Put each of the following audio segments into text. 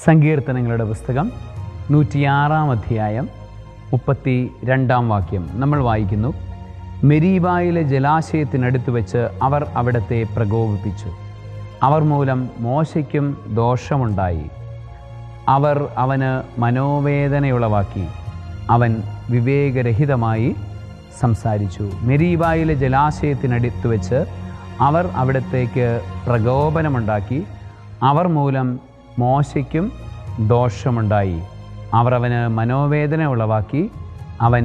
സങ്കീർത്തനങ്ങളുടെ പുസ്തകം 106 അധ്യായം 32 വാക്യം നമ്മൾ വായിക്കുന്നു. മെരീബായിലെ ജലാശയത്തിനടുത്ത് വെച്ച് അവർ അവിടത്തെ പ്രകോപിപ്പിച്ചു. അവർ മൂലം മോശയ്ക്കും ദോഷമുണ്ടായി. അവർ അവന് മനോവേദനയുളവാക്കി. അവൻ വിവേകരഹിതമായി സംസാരിച്ചു. മെരീബായിലെ ജലാശയത്തിനടുത്ത് വെച്ച് അവർ അവിടത്തേക്ക് പ്രകോപനമുണ്ടാക്കി. അവർ മൂലം മോശയ്ക്കും ദോഷമുണ്ടായി. അവർ അവന് മനോവേദന ഉളവാക്കി. അവൻ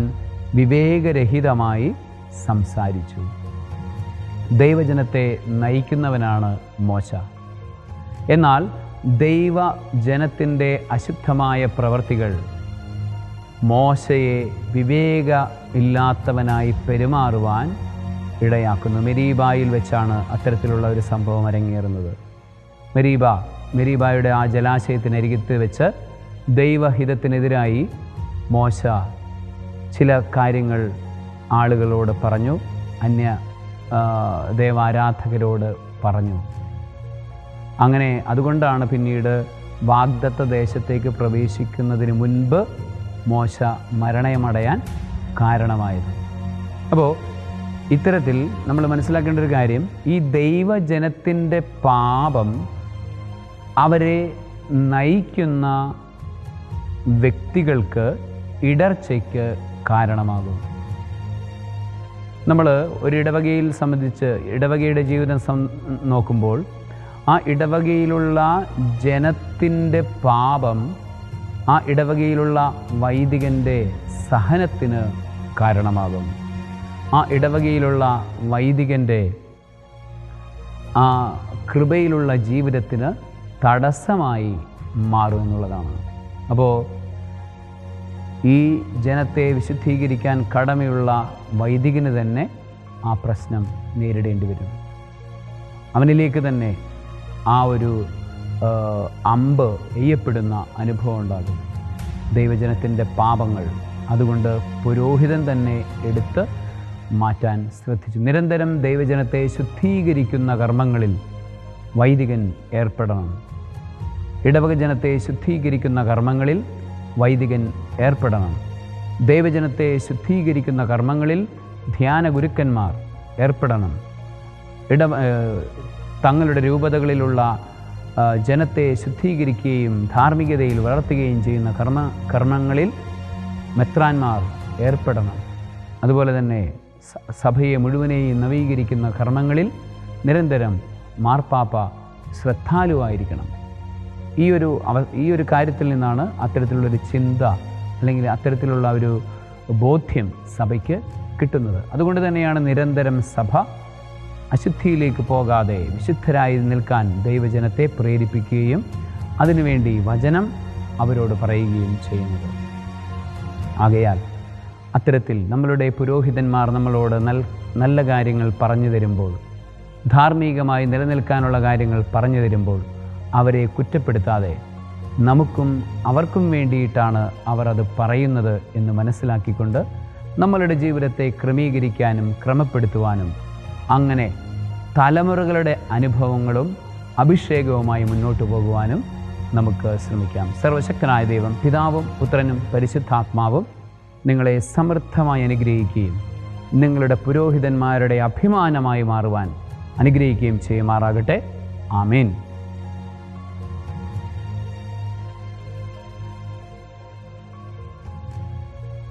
വിവേകരഹിതമായി സംസാരിച്ചു. ദൈവജനത്തെ നയിക്കുന്നവനാണ് മോശ. എന്നാൽ ദൈവജനത്തിൻ്റെ അശുദ്ധമായ പ്രവൃത്തികൾ മോശയെ വിവേകമില്ലാത്തവനായി പെരുമാറുവാൻ ഇടയാക്കുന്നു. മെരീബായിൽ വെച്ചാണ് അത്തരത്തിലുള്ള ഒരു സംഭവം അരങ്ങേറുന്നത്. മെരീബായുടെ ആ ജലാശയത്തിനരികത്ത് വെച്ച് ദൈവഹിതത്തിനെതിരായി മോശ ചില കാര്യങ്ങൾ ആളുകളോട് പറഞ്ഞു, അന്യ ദേവാരാധകരോട് പറഞ്ഞു. അങ്ങനെ അതുകൊണ്ടാണ് പിന്നീട് വാഗ്ദത്ത ദേശത്തേക്ക് പ്രവേശിക്കുന്നതിന് മുൻപ് മോശ മരണമടയാൻ കാരണമായത്. അപ്പോൾ ഇത്തരത്തിൽ നമ്മൾ മനസ്സിലാക്കേണ്ട ഒരു കാര്യം, ഈ ദൈവജനത്തിൻ്റെ പാപം അവരെ നയിക്കുന്ന വ്യക്തികൾക്ക് ഇടർച്ചയ്ക്ക് കാരണമാകും. നമ്മൾ ഒരു ഇടവകയിൽ സംബന്ധിച്ച് ഇടവകയുടെ ജീവിതം നോക്കുമ്പോൾ ആ ഇടവകയിലുള്ള ജനത്തിൻ്റെ പാപം ആ ഇടവകയിലുള്ള വൈദികൻ്റെ സഹനത്തിന് കാരണമാകും. ആ ഇടവകയിലുള്ള വൈദികൻ്റെ ആ കൃപയിലുള്ള ജീവിതത്തിന് തടസ്സമായി മാറും എന്നുള്ളതാണ്. അപ്പോൾ ഈ ജനത്തെ വിശുദ്ധീകരിക്കാൻ കടമയുള്ള വൈദികന് തന്നെ ആ പ്രശ്നം നേരിടേണ്ടി വരും. അവനിലേക്ക് തന്നെ ആ ഒരു അമ്പ് എയ്യപ്പെടുന്ന അനുഭവം ഉണ്ടാകും. ദൈവജനത്തിൻ്റെ പാപങ്ങൾ അതുകൊണ്ട് പുരോഹിതൻ തന്നെ എടുത്ത് മാറ്റാൻ ശ്രദ്ധിച്ചു. നിരന്തരം ദൈവജനത്തെ ശുദ്ധീകരിക്കുന്ന കർമ്മങ്ങളിൽ വൈദികൻ ഏർപ്പെടണം. ഇടവക ജനത്തെ ശുദ്ധീകരിക്കുന്ന കർമ്മങ്ങളിൽ വൈദികൻ ഏർപ്പെടണം. ദൈവജനത്തെ ശുദ്ധീകരിക്കുന്ന കർമ്മങ്ങളിൽ ധ്യാന ഗുരുക്കന്മാർ ഏർപ്പെടണം. തങ്ങളുടെ രൂപതകളിലുള്ള ജനത്തെ ശുദ്ധീകരിക്കുകയും ധാർമ്മികതയിൽ വളർത്തുകയും ചെയ്യുന്ന കർമ്മങ്ങളിൽ മെത്രാന്മാർ ഏർപ്പെടണം. അതുപോലെ തന്നെ സഭയെ മുഴുവനെയും നവീകരിക്കുന്ന കർമ്മങ്ങളിൽ നിരന്തരം മാർപ്പാപ്പ ശ്രദ്ധാലുവായിരിക്കണം. ഈ ഒരു കാര്യത്തിൽ നിന്നാണ് അത്തരത്തിലുള്ളൊരു ചിന്ത അല്ലെങ്കിൽ അത്തരത്തിലുള്ള ഒരു ബോധ്യം സഭയ്ക്ക് കിട്ടുന്നത്. അതുകൊണ്ട് തന്നെയാണ് നിരന്തരം സഭ അശുദ്ധിയിലേക്ക് പോകാതെ വിശുദ്ധരായി നിൽക്കാൻ ദൈവജനത്തെ പ്രേരിപ്പിക്കുകയും അതിനുവേണ്ടി വചനം അവരോട് പറയുകയും ചെയ്യുന്നത്. ആകയാൽ അത്തരത്തിൽ നമ്മളുടെ പുരോഹിതന്മാർ നമ്മളോട് നല്ല കാര്യങ്ങൾ പറഞ്ഞു തരുമ്പോൾ, ധാർമ്മികമായി നിലനിൽക്കാനുള്ള കാര്യങ്ങൾ പറഞ്ഞു തരുമ്പോൾ അവരെ കുറ്റപ്പെടുത്താതെ നമുക്കും അവർക്കും വേണ്ടിയിട്ടാണ് അവർ അത് പറയുന്നത് എന്ന് മനസ്സിലാക്കിക്കൊണ്ട് നമ്മളുടെ ജീവിതത്തെ ക്രമീകരിക്കാനും ക്രമപ്പെടുത്തുവാനും അങ്ങനെ തലമുറകളുടെ അനുഭവങ്ങളും അഭിഷേകവുമായി മുന്നോട്ട് പോകുവാനും നമുക്ക് ശ്രമിക്കാം. സർവശക്തനായ ദൈവം പിതാവും പുത്രനും പരിശുദ്ധാത്മാവും നിങ്ങളെ സമൃദ്ധമായി അനുഗ്രഹിക്കുകയും നിങ്ങളുടെ പുരോഹിതന്മാരുടെ അഭിമാനമായി മാറുവാൻ അനുഗ്രഹിക്കുകയും ചെയ്യുമാറാകട്ടെ. ആമേൻ.